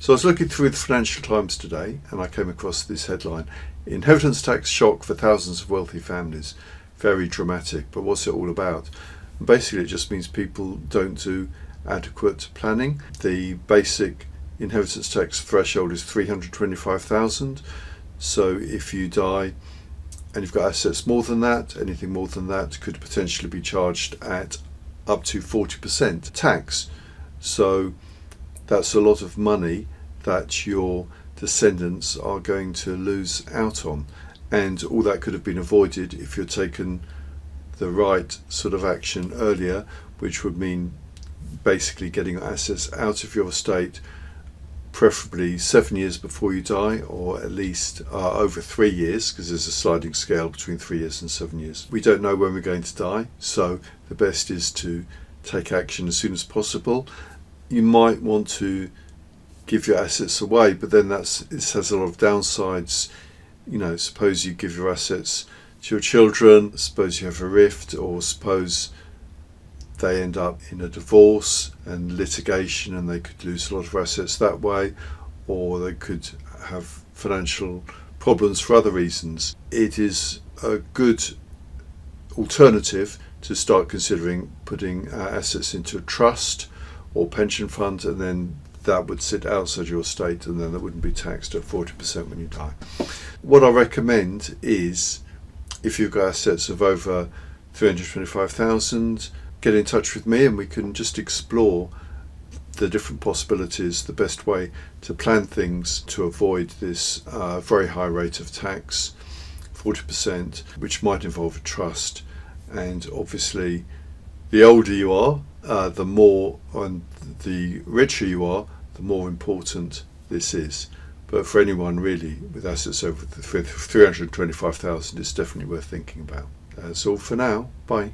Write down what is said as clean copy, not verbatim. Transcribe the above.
So I was looking through the Financial Times today and I came across this headline: Inheritance tax shock for thousands of wealthy families. Very dramatic, but what's it all about? Basically it just means people don't do adequate planning. The basic inheritance tax threshold is $325,000. So if you die and you've got assets more than that, anything more than that could potentially be charged at up to 40% tax. So that's a lot of money that your descendants are going to lose out on, and all that could have been avoided if you'd taken the right sort of action earlier, which would mean basically getting assets out of your estate preferably 7 years before you die, or at least over 3 years, because there's a sliding scale between 3 years and 7 years. We don't know when we're going to die, so the best is to take action as soon as possible. You might want to give your assets away, but then it has a lot of downsides. You know, suppose you give your assets to your children, suppose you have a rift, or suppose they end up in a divorce and litigation and they could lose a lot of assets that way, or they could have financial problems for other reasons. It is a good alternative to start considering putting assets into a trust or pension fund, and then that would sit outside your estate, and then that wouldn't be taxed at 40% when you die. What I recommend is, if you've got assets of over $325,000, get in touch with me and we can just explore the different possibilities, the best way to plan things to avoid this very high rate of tax, 40%, which might involve a trust. And obviously, the older you are, the more, and the richer you are, the more important this is. But for anyone really with assets over 325,000, it's definitely worth thinking about. That's all for now. Bye.